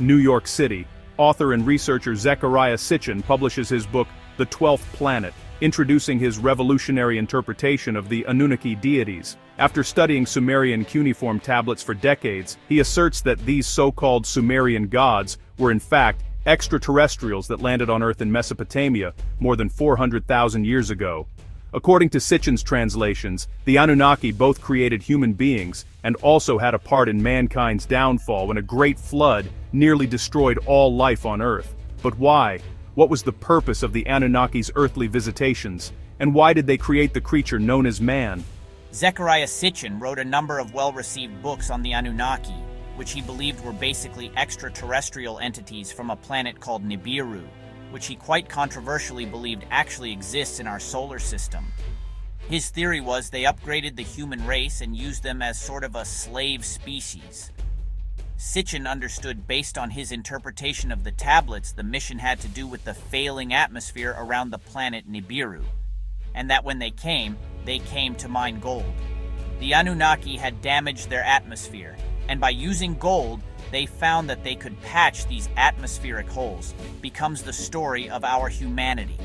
New York City, author and researcher Zecharia Sitchin publishes his book, The 12th Planet, introducing his revolutionary interpretation of the Anunnaki deities. After studying Sumerian cuneiform tablets for decades, he asserts that these so-called Sumerian gods were in fact extraterrestrials that landed on Earth in Mesopotamia more than 400,000 years ago. According to Sitchin's translations, the Anunnaki both created human beings and also had a part in mankind's downfall when a great flood nearly destroyed all life on Earth. But why? What was the purpose of the Anunnaki's earthly visitations? And why did they create the creature known as man? Zecharia Sitchin wrote a number of well-received books on the Anunnaki, which he believed were basically extraterrestrial entities from a planet called Nibiru, which he quite controversially believed actually exists in our solar system. His theory was they upgraded the human race and used them as sort of a slave species. Sitchin understood, based on his interpretation of the tablets, the mission had to do with the failing atmosphere around the planet Nibiru, and that when they came to mine gold. The Anunnaki had damaged their atmosphere, and by using gold, they found that they could patch these atmospheric holes. Becomes the story of our humanity.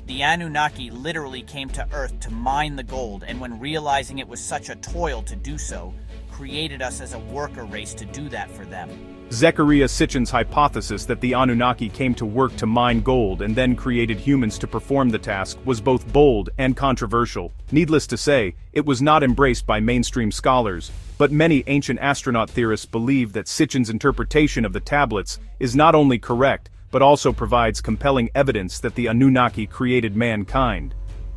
The Anunnaki literally came to Earth to mine the gold, and when realizing it was such a toil to do so, created us as a worker race to do that for them. Zecharia Sitchin's hypothesis that the Anunnaki came to work to mine gold and then created humans to perform the task was both bold and controversial. Needless to say, it was not embraced by mainstream scholars, but many ancient astronaut theorists believe that Sitchin's interpretation of the tablets is not only correct, but also provides compelling evidence that the Anunnaki created mankind.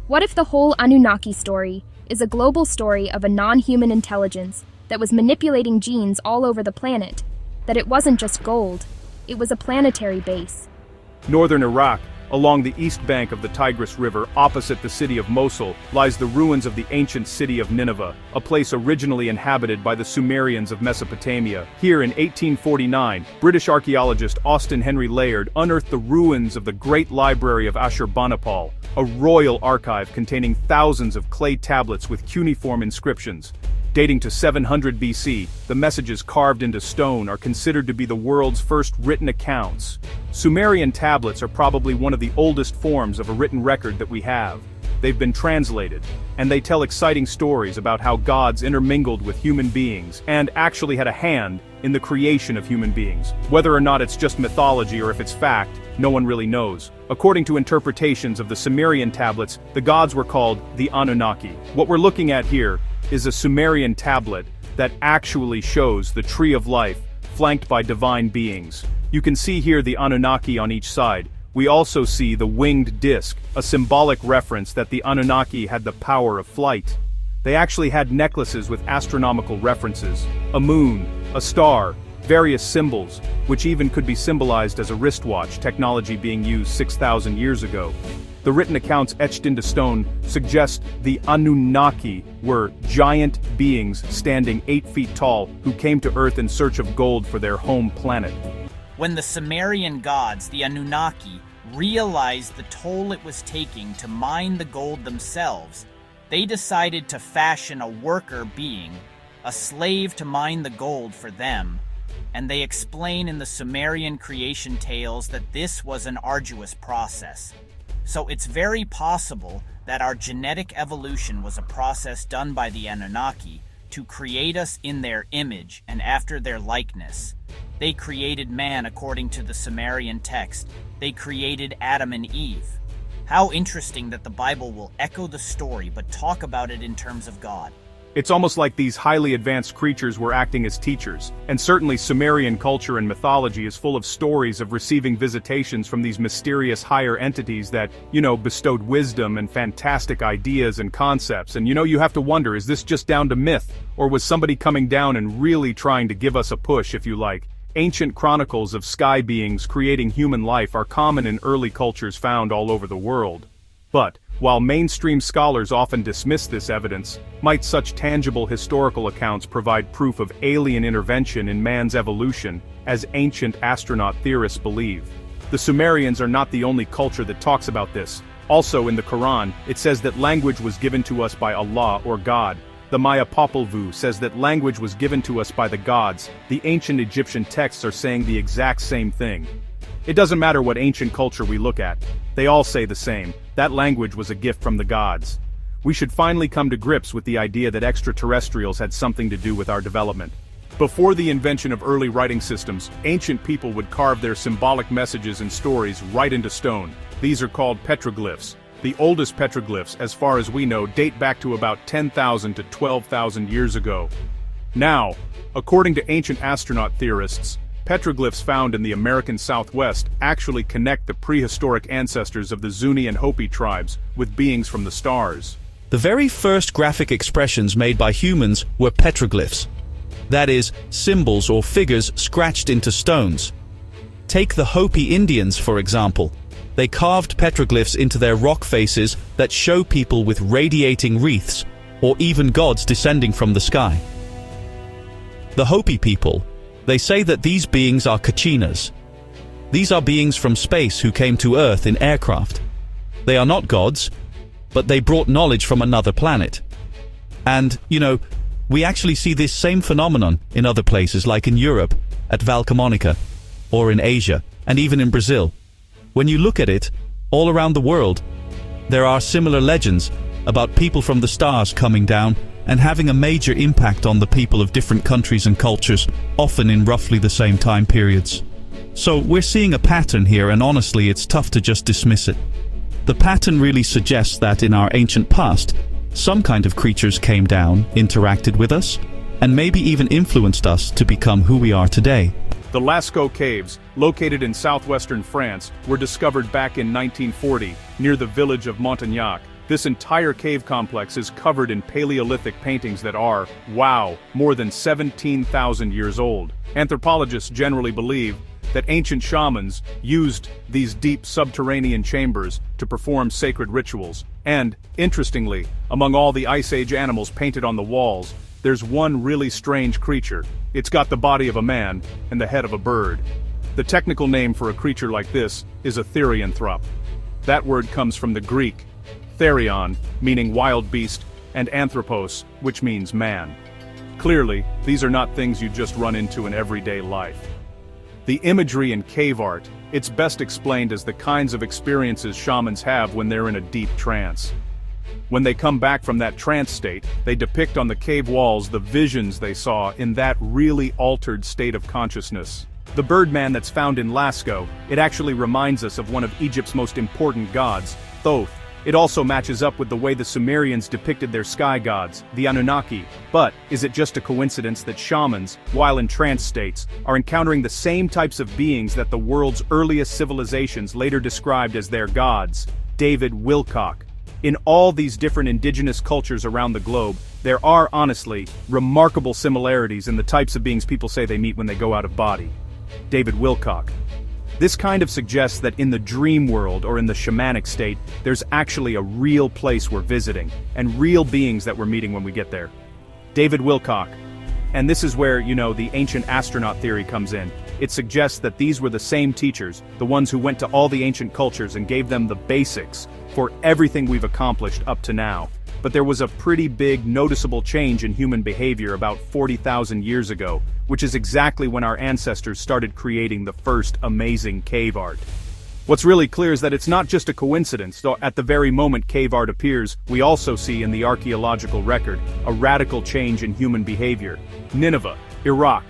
What if the whole Anunnaki story is a global story of a non-human intelligence that was manipulating genes all over the planet? That it wasn't just gold, it was a planetary base. Northern Iraq, along the east bank of the Tigris River opposite the city of Mosul, lies the ruins of the ancient city of Nineveh, a place originally inhabited by the Sumerians of Mesopotamia. Here in 1849, British archaeologist Austen Henry Layard unearthed the ruins of the Great Library of Ashurbanipal, a royal archive containing thousands of clay tablets with cuneiform inscriptions. Dating to 700 BC, the messages carved into stone are considered to be the world's first written accounts. Sumerian tablets are probably one of the oldest forms of a written record that we have. They've been translated, and they tell exciting stories about how gods intermingled with human beings and actually had a hand in the creation of human beings. Whether or not it's just mythology or if it's fact, no one really knows. According to interpretations of the Sumerian tablets, the gods were called the Anunnaki. What we're looking at here is a Sumerian tablet that actually shows the tree of life, flanked by divine beings. You can see here the Anunnaki on each side. We also see the winged disc, a symbolic reference that the Anunnaki had the power of flight. They actually had necklaces with astronomical references, a moon, a star, various symbols, which even could be symbolized as a wristwatch, technology being used 6,000 years ago. The written accounts etched into stone suggest the Anunnaki were giant beings standing 8 feet tall who came to Earth in search of gold for their home planet. When the Sumerian gods, the Anunnaki, realized the toll it was taking to mine the gold themselves, they decided to fashion a worker being, a slave to mine the gold for them. And they explain in the Sumerian creation tales that this was an arduous process. So it's very possible that our genetic evolution was a process done by the Anunnaki to create us in their image and after their likeness. They created man according to the Sumerian text. They created Adam and Eve. How interesting that the Bible will echo the story but talk about it in terms of God. It's almost like these highly advanced creatures were acting as teachers, and certainly Sumerian culture and mythology is full of stories of receiving visitations from these mysterious higher entities that, bestowed wisdom and fantastic ideas and concepts. And you have to wonder, is this just down to myth, or was somebody coming down and really trying to give us a push, if you like? Ancient chronicles of sky beings creating human life are common in early cultures found all over the world. But, while mainstream scholars often dismiss this evidence, might such tangible historical accounts provide proof of alien intervention in man's evolution, as ancient astronaut theorists believe? The Sumerians are not the only culture that talks about this. Also in the Quran, it says that language was given to us by Allah or God, The Maya Popol Vuh says that language was given to us by the gods. The ancient Egyptian texts are saying the exact same thing. It doesn't matter what ancient culture we look at, they all say the same: that language was a gift from the gods. We should finally come to grips with the idea that extraterrestrials had something to do with our development. Before the invention of early writing systems, ancient people would carve their symbolic messages and stories right into stone. These are called petroglyphs. The oldest petroglyphs, as far as we know, date back to about 10,000 to 12,000 years ago. Now, according to ancient astronaut theorists, petroglyphs found in the American Southwest actually connect the prehistoric ancestors of the Zuni and Hopi tribes with beings from the stars. The very first graphic expressions made by humans were petroglyphs. That is, symbols or figures scratched into stones. Take the Hopi Indians, for example. They carved petroglyphs into their rock faces that show people with radiating wreaths, or even gods descending from the sky. The Hopi people, they say that these beings are Kachinas. These are beings from space who came to Earth in aircraft. They are not gods, but they brought knowledge from another planet. And, we actually see this same phenomenon in other places, like in Europe, at Valcamonica, or in Asia, and even in Brazil. When you look at it, all around the world, there are similar legends about people from the stars coming down and having a major impact on the people of different countries and cultures, often in roughly the same time periods. So we're seeing a pattern here, and honestly, it's tough to just dismiss it. The pattern really suggests that in our ancient past, some kind of creatures came down, interacted with us, and maybe even influenced us to become who we are today. The Lascaux Caves, located in southwestern France, were discovered back in 1940, near the village of Montagnac. This entire cave complex is covered in Paleolithic paintings that are, wow, more than 17,000 years old. Anthropologists generally believe that ancient shamans used these deep subterranean chambers to perform sacred rituals. And, interestingly, among all the Ice Age animals painted on the walls, there's one really strange creature. It's got the body of a man and the head of a bird. The technical name for a creature like this is a therianthrope. That word comes from the Greek therion, meaning wild beast, and anthropos, which means man. Clearly, these are not things you just run into in everyday life. The imagery in cave art, it's best explained as the kinds of experiences shamans have when they're in a deep trance. When they come back from that trance state, they depict on the cave walls the visions they saw in that really altered state of consciousness. The Birdman that's found in Lascaux, it actually reminds us of one of Egypt's most important gods, Thoth. It also matches up with the way the Sumerians depicted their sky gods, the Anunnaki. But, is it just a coincidence that shamans, while in trance states, are encountering the same types of beings that the world's earliest civilizations later described as their gods? David Wilcock. In all these different indigenous cultures around the globe, there are, honestly, remarkable similarities in the types of beings people say they meet when they go out of body. David Wilcock. This kind of suggests that in the dream world or in the shamanic state, there's actually a real place we're visiting, and real beings that we're meeting when we get there. David Wilcock. And this is where, the ancient astronaut theory comes in. It suggests that these were the same teachers, the ones who went to all the ancient cultures and gave them the basics for everything we've accomplished up to now. But there was a pretty big, noticeable change in human behavior about 40,000 years ago, which is exactly when our ancestors started creating the first amazing cave art. What's really clear is that it's not just a coincidence, though at the very moment cave art appears, we also see in the archaeological record a radical change in human behavior. Nineveh, Iraq,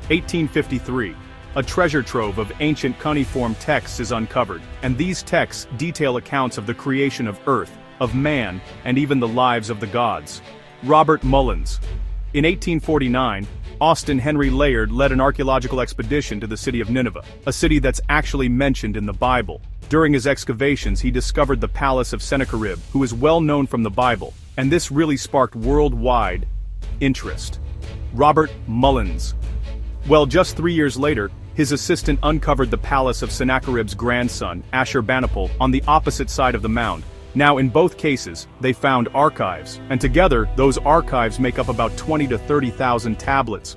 1853. A treasure trove of ancient cuneiform texts is uncovered, and these texts detail accounts of the creation of Earth, of man, and even the lives of the gods. Robert Mullins. In 1849, Austin Henry Layard led an archaeological expedition to the city of Nineveh, a city that's actually mentioned in the Bible. During his excavations, he discovered the palace of Sennacherib, who is well known from the Bible, and this really sparked worldwide interest. Robert Mullins. Well, just 3 years later, his assistant uncovered the palace of Sennacherib's grandson, Ashurbanipal, on the opposite side of the mound. Now, in both cases, they found archives, and together, those archives make up about 20 to 30,000 tablets,